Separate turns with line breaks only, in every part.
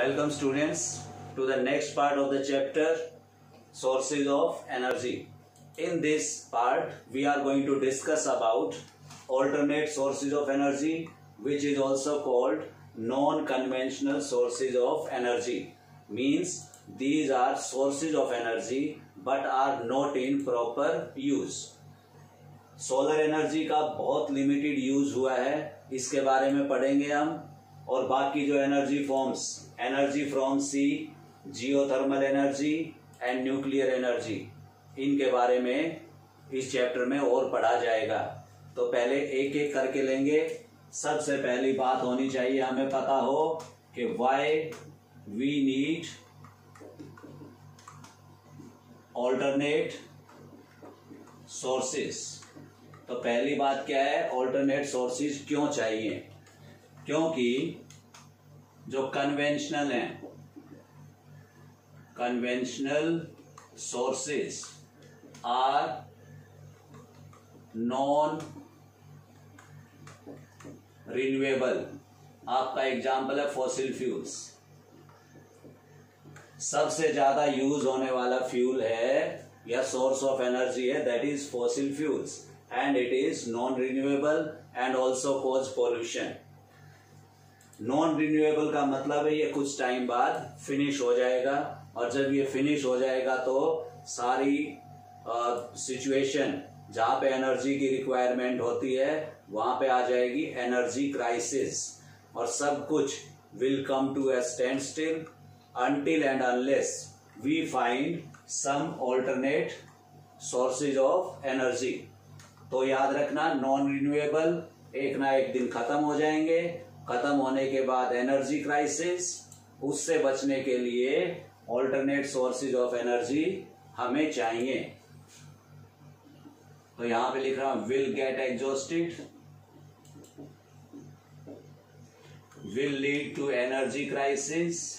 Welcome students to the next part of the chapter sources of energy. In this part we are going to discuss about alternate sources of energy, which is also called non-conventional sources of energy. Means these are sources of energy but are not in proper use. Solar energy का बहुत limited use हुआ है, इसके बारे में पढ़ेंगे हम। और बाकी जो energy forms, energy from sea, geothermal energy and nuclear energy, इनके बारे में इस चैप्टर में और पढ़ा जाएगा। तो पहले एक एक करके लेंगे। सबसे पहली बात होनी चाहिए, हमें पता हो कि why we need alternate sources. तो पहली बात क्या है, ऑल्टरनेट सोर्सेज क्यों चाहिए? क्योंकि जो कन्वेंशनल हैं, conventional sources are non renewable. आपका एग्जाम्पल है फॉसिल फ्यूल्स। सबसे ज्यादा यूज होने वाला फ्यूल है या सोर्स ऑफ एनर्जी है, that is fossil fuels, and it is non-renewable and also cause pollution. Non-renewable का मतलब है ये कुछ टाइम बाद फिनिश हो जाएगा, और जब ये फिनिश हो जाएगा तो सारी सिचुएशन जहाँ पे एनर्जी की रिक्वायरमेंट होती है वहाँ पे आ जाएगी एनर्जी क्राइसिस, और सब कुछ will come to a standstill until and unless we find some alternate sources of energy. तो याद रखना, नॉन रिन्यूएबल एक ना एक दिन खत्म हो जाएंगे। खत्म होने के बाद एनर्जी क्राइसिस, उससे बचने के लिए ऑल्टरनेट सोर्सेज ऑफ एनर्जी हमें चाहिए। तो यहां पे लिख रहा हूं will get exhausted, will lead to energy crisis,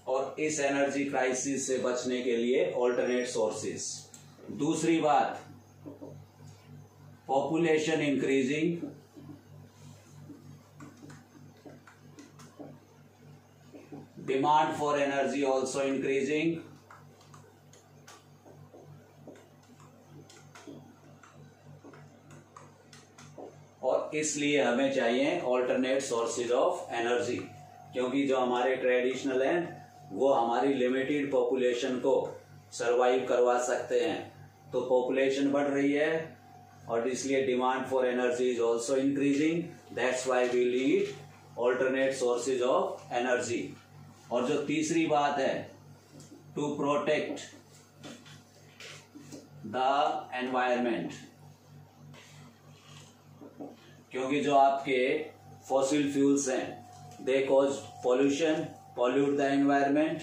और इस एनर्जी क्राइसिस से बचने के लिए ऑल्टरनेट सोर्सेज। दूसरी बात, population increasing, demand for energy also increasing, और इसलिए हमें चाहिए ऑल्टरनेट सोर्सेज ऑफ एनर्जी। क्योंकि जो हमारे ट्रेडिशनल हैं वो हमारी लिमिटेड पॉपुलेशन को सरवाइव करवा सकते हैं। तो पॉपुलेशन बढ़ रही है और इसलिए demand for energy is also increasing, that's why we need alternate sources of energy. और जो तीसरी बात है, टू प्रोटेक्ट द एनवायरमेंट। क्योंकि जो आपके फॉसिल फ्यूल्स हैं they cause pollution, pollute the environment,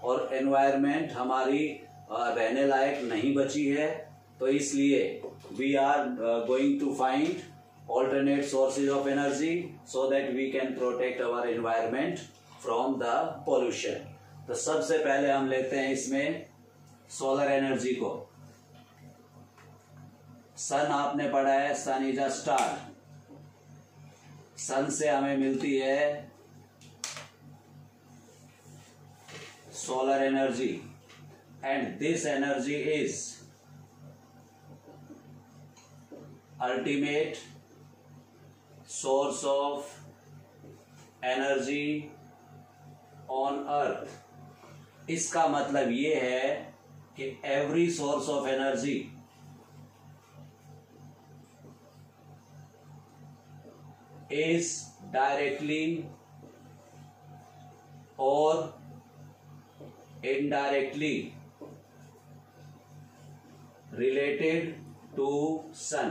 और एनवायरमेंट हमारी रहने लायक नहीं बची है। तो इसलिए we are going to find alternate sources of energy so that we can protect our environment from the pollution. तो सबसे पहले हम लेते हैं इसमें सोलर एनर्जी को। सन आपने पढ़ा है, सन इज अ स्टार। सन से हमें मिलती है solar energy, and this energy is ultimate source of energy on earth. इसका मतलब ये है कि every source of energy is directly or indirectly related to sun.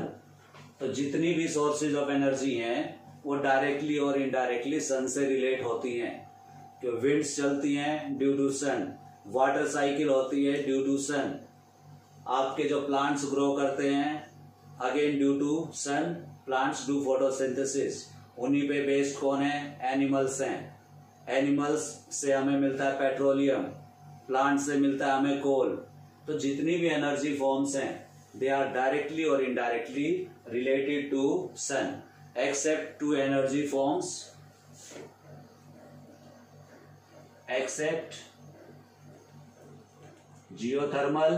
तो जितनी भी सोर्सेज ऑफ एनर्जी हैं वो डायरेक्टली और इनडायरेक्टली सन से रिलेट होती हैं। कि विंड्स चलती हैं due to sun, water cycle होती है ड्यू टू सन, आपके जो प्लांट्स ग्रो करते हैं again due to sun, plants do photosynthesis. उन्हीं पे बेस्ड कौन है? एनिमल्स हैं। एनिमल्स से हमें मिलता है पेट्रोलियम, प्लांट से मिलता है हमें कोल। तो जितनी भी एनर्जी फॉर्म्स हैं दे आर डायरेक्टली और indirectly related to sun, except two energy forms except geothermal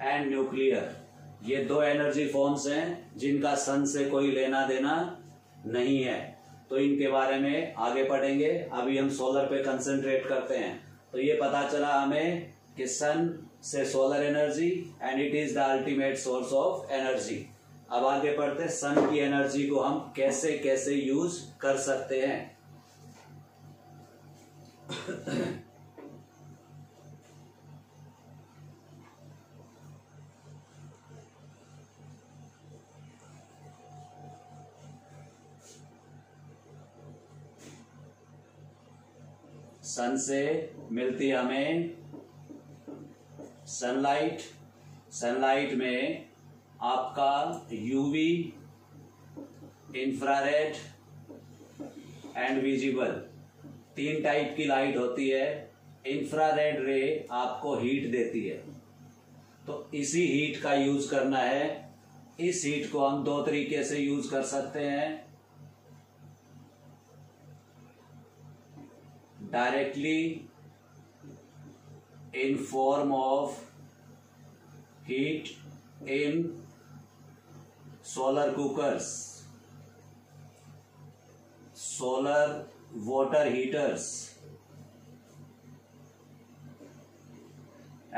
and nuclear. ये दो एनर्जी फॉर्म्स हैं जिनका सन से कोई लेना देना नहीं है, तो इनके बारे में आगे पढ़ेंगे। अभी हम सोलर पे कंसंट्रेट करते हैं। तो ये पता चला हमें कि सन से solar energy and it is the ultimate source of energy. अब आगे पढ़ते हैं सन की एनर्जी को हम कैसे कैसे यूज कर सकते हैं। सन से मिलती हमें सनलाइट। सनलाइट में आपका यूवी, इंफ्रारेड एंड विजिबल, तीन टाइप की लाइट होती है। इंफ्रारेड रे आपको हीट देती है, तो इसी हीट का यूज करना है। इस हीट को हम दो तरीके से यूज कर सकते हैं, directly in form of heat in solar cookers, solar water heaters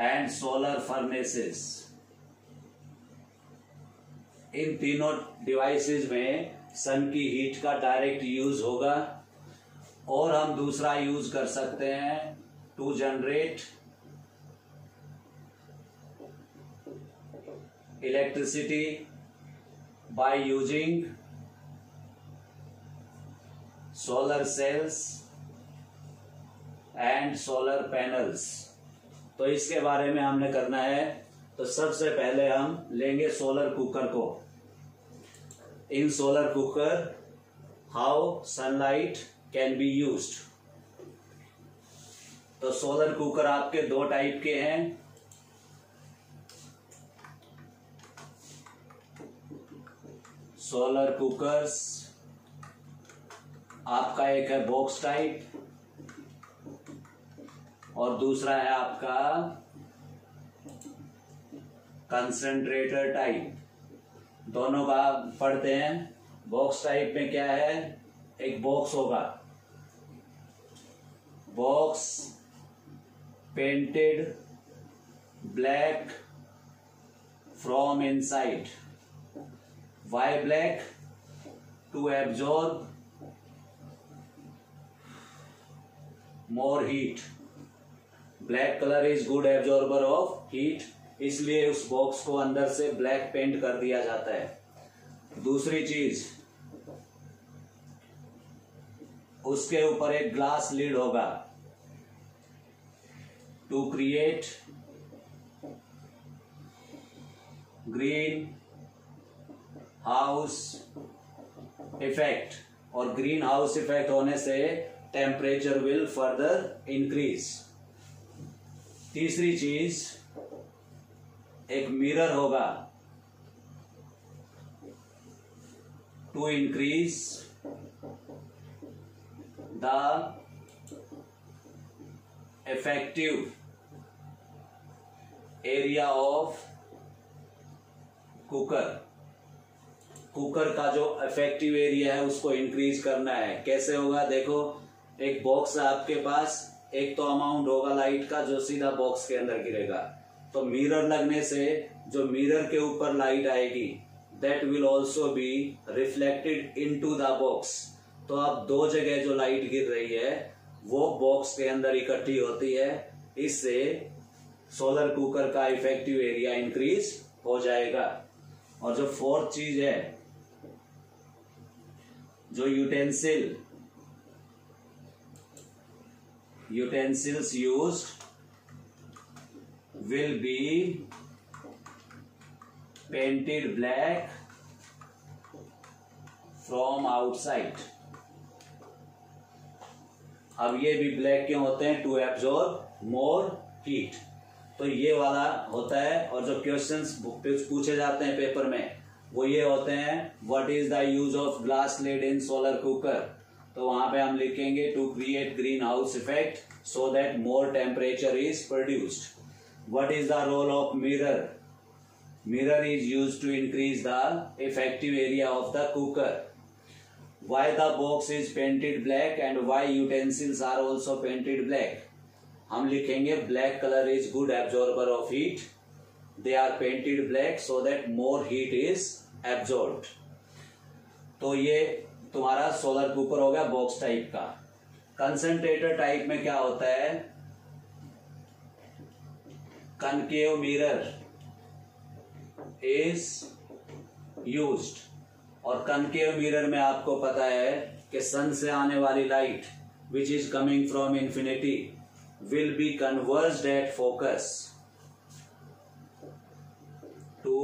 and solar furnaces। इन तीनों डिवाइसेस में सन की हीट का डायरेक्ट यूज होगा। और हम दूसरा यूज कर सकते हैं to generate electricity by using solar cells and solar panels। तो इसके बारे में हमने करना है। तो सबसे पहले हम लेंगे सोलर कुकर को। In solar cooker how sunlight can be used. तो सोलर कुकर आपके दो टाइप के हैं। सोलर कुकर्स आपका एक है बॉक्स टाइप और दूसरा है आपका कंसंट्रेटर टाइप। दोनों का पढ़ते हैं। बॉक्स टाइप में क्या है, एक बॉक्स होगा, box painted black from inside. Why black? To absorb more heat। Black colour is good absorber of heat, इसलिए उस बॉक्स को अंदर से ब्लैक पेंट कर दिया जाता है। दूसरी चीज, उसके ऊपर एक ग्लास लिड होगा to create green house effect. और ग्रीन हाउस इफेक्ट होने से टेम्परेचर विल फर्दर इंक्रीज। तीसरी चीज, एक मिरर होगा to increase the effective area of cooker. Cooker का जो इफेक्टिव एरिया है उसको इंक्रीज करना है। कैसे होगा, देखो एक बॉक्स है आपके पास, एक तो अमाउंट होगा लाइट का जो सीधा बॉक्स के अंदर गिरेगा। तो मिरर लगने से जो मिरर के ऊपर लाइट आएगी that will also be reflected into the box. तो अब दो जगह जो लाइट गिर रही है वो बॉक्स के अंदर इकट्ठी होती है। इससे सोलर कुकर का इफेक्टिव एरिया इंक्रीज हो जाएगा। और जो फोर्थ चीज है, जो utensils used will be painted black from outside. अब ये भी ब्लैक क्यों होते हैं, टू एब्जॉर्ब मोर हीट। तो ये वाला होता है। और जो क्वेश्चंस पूछे जाते हैं पेपर में वो ये होते हैं, what is the use of glass lid in solar cooker. तो वहां पे हम लिखेंगे to create green house effect so that more temperature is produced. What is the role of mirror? Mirror is used to increase the effective area of the cooker. Why the box is painted black and why utensils are also painted black? हम लिखेंगे black color is good absorber of heat. They are painted black so that more heat is absorbed. तो ये तुम्हारा solar cooker हो गया box type का। Concentrator type में क्या होता है? Concave mirror is used. और कनकेव मिरर में आपको पता है कि सन से आने वाली light which is coming from infinity will be converged at focus to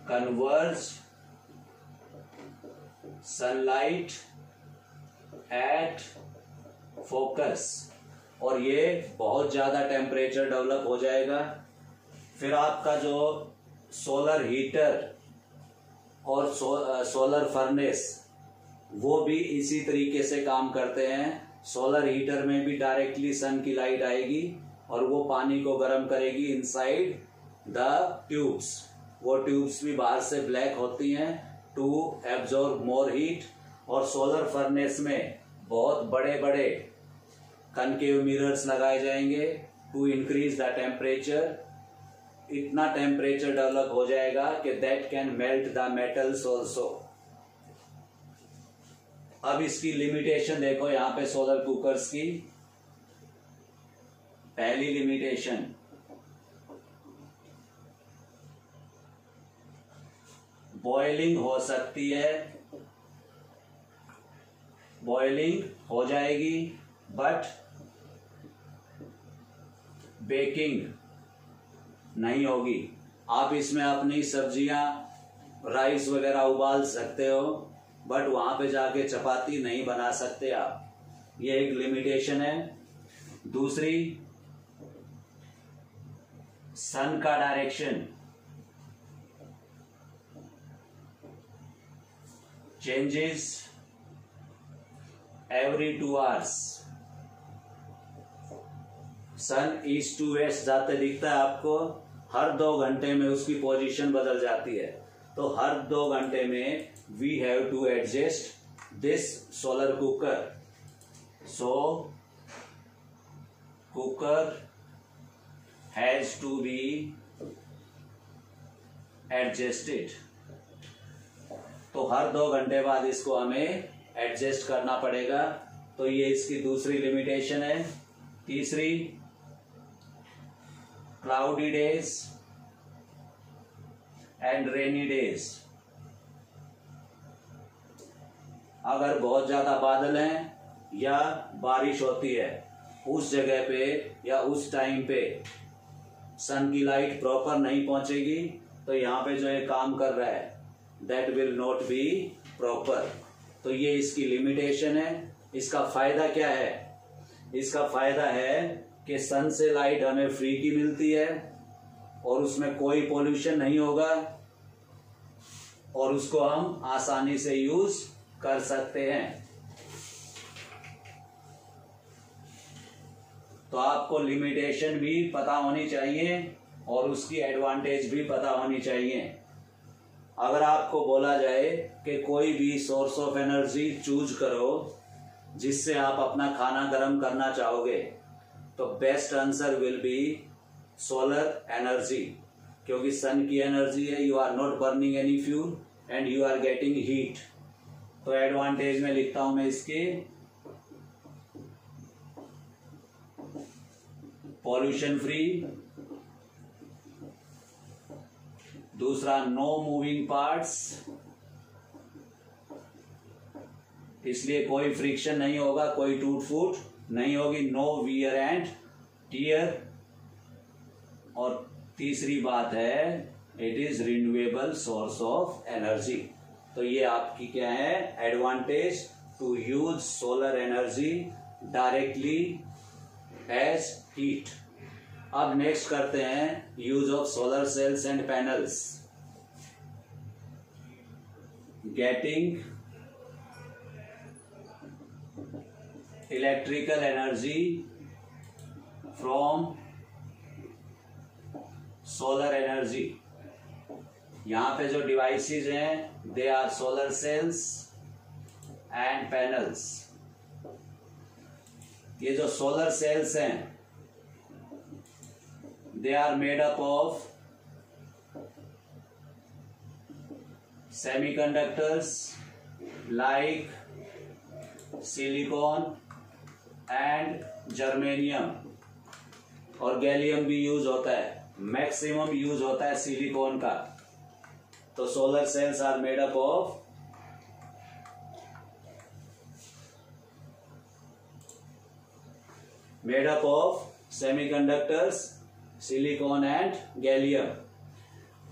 converge sunlight at focus. और ये बहुत ज्यादा टेम्परेचर डेवलप हो जाएगा। फिर आपका जो सोलर हीटर और सोलर फर्नेस वो भी इसी तरीके से काम करते हैं। सोलर हीटर में भी डायरेक्टली सन की लाइट आएगी और वो पानी को गर्म करेगी इनसाइड द ट्यूब्स। वो ट्यूब्स भी बाहर से ब्लैक होती हैं टू एब्जॉर्ब मोर हीट। और सोलर फर्नेस में बहुत बड़े बड़े कनकेव मिरर्स लगाए जाएंगे टू इंक्रीज द टेम्परेचर। इतना टेम्परेचर डेवलप हो जाएगा कि that can melt the metals also. अब इसकी लिमिटेशन देखो यहां पे सोलर कुकर्स की। पहली लिमिटेशन, बॉइलिंग हो सकती है, बॉइलिंग हो जाएगी बट बेकिंग नहीं होगी। आप इसमें अपनी सब्जियां राइस वगैरह उबाल सकते हो बट वहां पे जाके चपाती नहीं बना सकते आप। ये एक लिमिटेशन है। दूसरी, सन का direction changes every 2 hours. Sun east to west जाते दिखता है आपको, हर 2 घंटे में उसकी पोजीशन बदल जाती है। तो हर 2 घंटे में we have to adjust this solar cooker. So cooker has to be adjusted. तो हर 2 घंटे बाद इसको हमें एडजस्ट करना पड़ेगा। तो ये इसकी दूसरी लिमिटेशन है। तीसरी, cloudy days and rainy days. अगर बहुत ज्यादा बादल हैं या बारिश होती है उस जगह पे या उस टाइम पे सन की लाइट प्रॉपर नहीं पहुंचेगी तो यहाँ पे जो ये काम कर रहा है that will not be proper. तो ये इसकी लिमिटेशन है। इसका फायदा क्या है? इसका फायदा है कि सन से लाइट हमें फ्री की मिलती है और उसमें कोई पोल्यूशन नहीं होगा और उसको हम आसानी से यूज कर सकते हैं। तो आपको लिमिटेशन भी पता होनी चाहिए और उसकी एडवांटेज भी पता होनी चाहिए। अगर आपको बोला जाए कि कोई भी सोर्स ऑफ एनर्जी चूज करो जिससे आप अपना खाना गर्म करना चाहोगे तो best answer will be solar energy, क्योंकि सन की एनर्जी है। You are not burning any fuel and you are getting heat. तो एडवांटेज में लिखता हूं मैं इसके, पॉल्यूशन फ्री। दूसरा, नो मूविंग पार्ट्स, इसलिए कोई फ्रिक्शन नहीं होगा, कोई टूट फूट नहीं होगी, नो वियर एंड टीयर। और तीसरी बात है, it is renewable source of energy. तो ये आपकी क्या है advantage to use solar energy directly as heat. अब नेक्स्ट करते हैं use of solar cells and panels. Getting electrical energy from solar energy. यहां पे जो डिवाइसेस हैं they are solar cells and panels. ये जो सोलर सेल्स हैं they are made up of semiconductors like silicon and germanium, और gallium भी use होता है, मैक्सिमम यूज होता है सिलिकॉन का। तो solar cells are made up of semiconductors, silicon and gallium.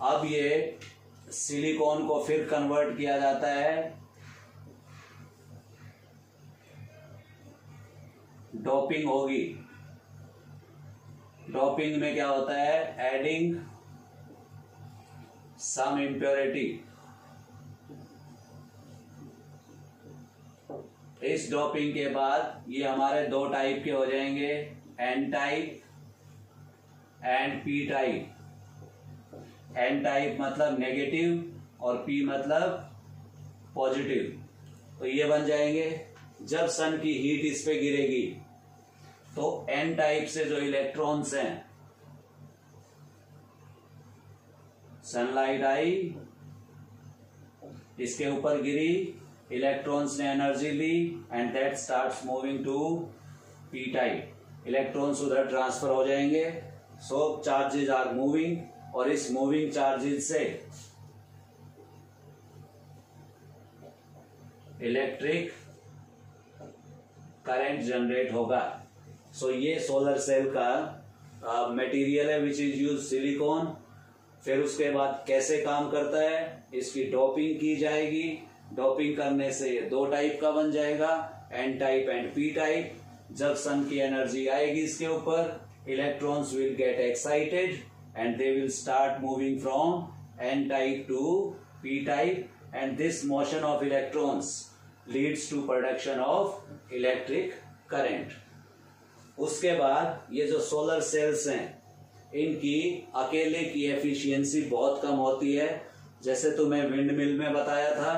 अब ये सिलिकॉन को फिर कन्वर्ट किया जाता है डोपिंग होगी। डोपिंग में क्या होता है? Adding some impurity. इस डोपिंग के बाद ये हमारे दो टाइप के हो जाएंगे, N type and P type. N type मतलब नेगेटिव और पी मतलब पॉजिटिव। तो ये बन जाएंगे। जब सन की हीट इस पे गिरेगी तो एन टाइप से जो इलेक्ट्रॉन्स हैं, सनलाइट आई, इसके ऊपर गिरी, इलेक्ट्रॉन्स ने एनर्जी ली and that starts moving to P type. Electrons उधर ट्रांसफर हो जाएंगे। सो चार्जेस आर मूविंग, और इस मूविंग चार्जेस से इलेक्ट्रिक करंट जनरेट होगा। सो ये सोलर सेल का मटेरियल है विच इज यूज सिलिकॉन। फिर उसके बाद कैसे काम करता है, इसकी डोपिंग की जाएगी। डोपिंग करने से ये दो टाइप का बन जाएगा, N type and P type. जब सन की एनर्जी आएगी इसके ऊपर, electrons will get excited and they will start moving from n type to p type, and this motion of electrons leads to production of electric current. उसके बाद ये जो solar cells हैं इनकी अकेले की एफिशिएंसी बहुत कम होती है। जैसे तुम्हें विंड मिल में बताया था,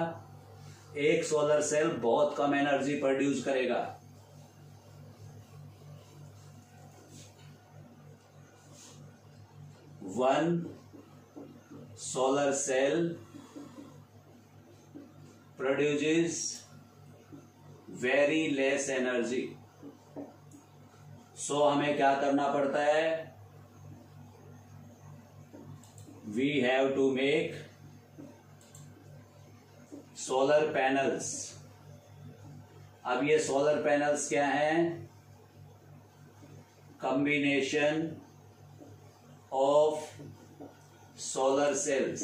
एक सोलर सेल बहुत कम एनर्जी प्रोड्यूस करेगा। One solar cell produces very less energy. So हमें क्या करना पड़ता है? We have to make solar panels. अब ये solar panels क्या हैं? Combination of solar cells.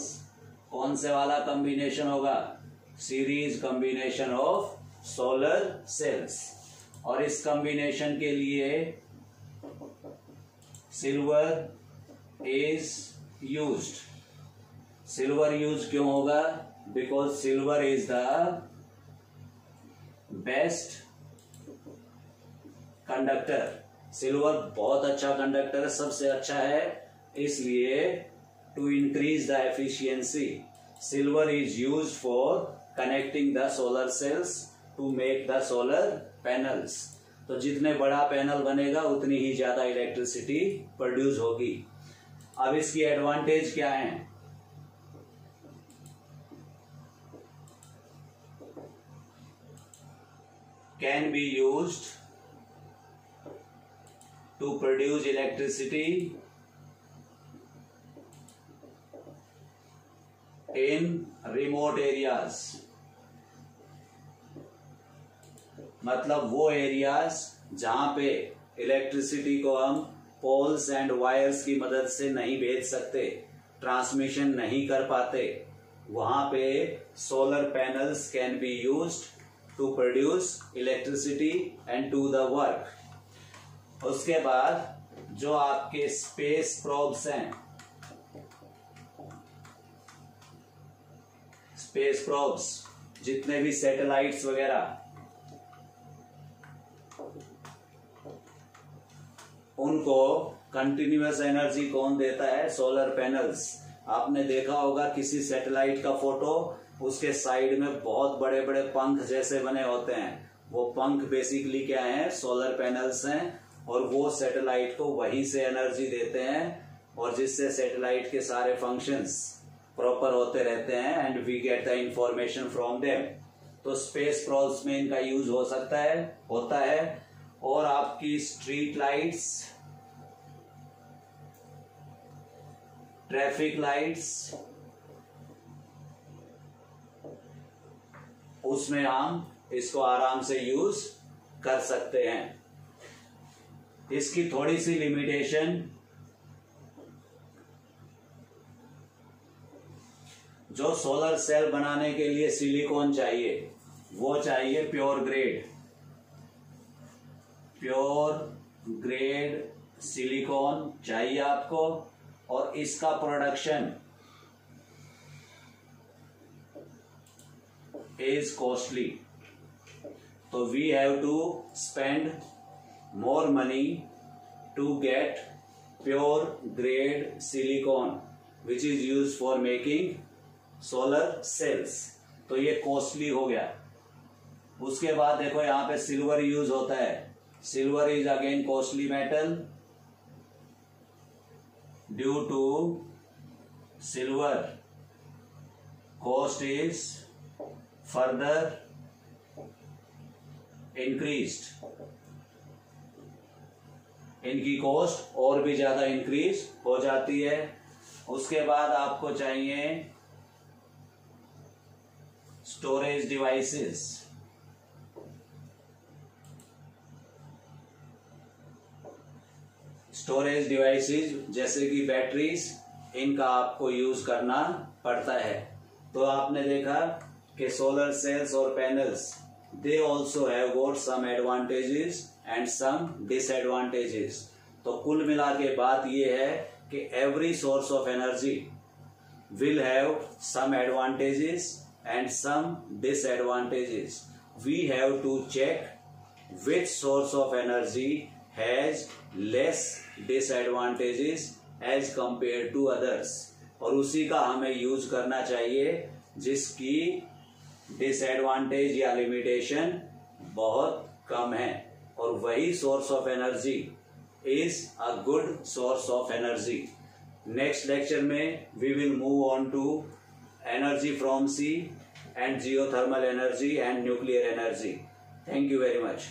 कौन से वाला कॉम्बिनेशन होगा? Series combination of solar cells. और इस कॉम्बिनेशन के लिए silver is used. Silver use क्यों होगा? Because silver is the best conductor. Silver बहुत अच्छा कंडक्टर है, सबसे अच्छा है। इसलिए to increase the efficiency silver is used for connecting the solar cells to make the solar panels. तो जितने बड़ा पैनल बनेगा उतनी ही ज्यादा इलेक्ट्रिसिटी प्रोड्यूस होगी। अब इसकी एडवांटेज क्या है? Can be used to produce electricity in remote areas। मतलब वो एरियाज जहां पे इलेक्ट्रिसिटी को हम पोल्स एंड वायर्स की मदद से नहीं भेज सकते, ट्रांसमिशन नहीं कर पाते, वहां पे solar panels can be used to produce electricity and to the work. उसके बाद जो आपके स्पेस प्रोब्स हैं, स्पेस प्रोब्स जितने भी सैटेलाइट्स वगैरह, उनको कंटिन्यूअस एनर्जी कौन देता है? Solar panels. आपने देखा होगा किसी सैटेलाइट का फोटो, उसके साइड में बहुत बड़े बड़े पंख जैसे बने होते हैं। वो पंख बेसिकली क्या हैं? सोलर पैनल्स हैं, और वो सैटेलाइट को वहीं से एनर्जी देते हैं, और जिससे सैटेलाइट के सारे फंक्शंस प्रॉपर होते रहते हैं and we get the information from them. तो स्पेस प्रोल्स में इनका यूज हो सकता है, होता है। और आपकी स्ट्रीट लाइट्स, ट्रैफिक लाइट्स, उसमें हम इसको आराम से यूज कर सकते हैं। इसकी थोड़ी सी लिमिटेशन, जो सोलर सेल बनाने के लिए सिलिकॉन चाहिए, वो चाहिए प्योर ग्रेड सिलिकॉन चाहिए आपको, और इसका प्रोडक्शन इज कॉस्टली। तो we have to spend more money to get pure grade silicon which is use for making solar cells. तो ये कॉस्टली हो गया। उसके बाद देखो यहां पे सिल्वर यूज होता है। Silver is again costly metal. Due to silver cost is further increased. इनकी कॉस्ट और भी ज्यादा इंक्रीज हो जाती है। उसके बाद आपको चाहिए स्टोरेज डिवाइसेस। स्टोरेज डिवाइसेस जैसे कि बैटरीज, इनका आपको यूज करना पड़ता है। तो आपने देखा कि सोलर सेल्स और panels they also have got some advantages and some disadvantages. तो कुल मिला के बात ये है कि every source of energy will have some advantages and some disadvantages. We have to check which source of energy has less disadvantages as compare to others, और उसी का हमें यूज करना चाहिए जिसकी डिसएडवांटेज या लिमिटेशन बहुत कम है, और वही source of energy is a good source of energy. Next lecture में we will move on to energy from sea and geothermal energy and nuclear energy. Thank you very much.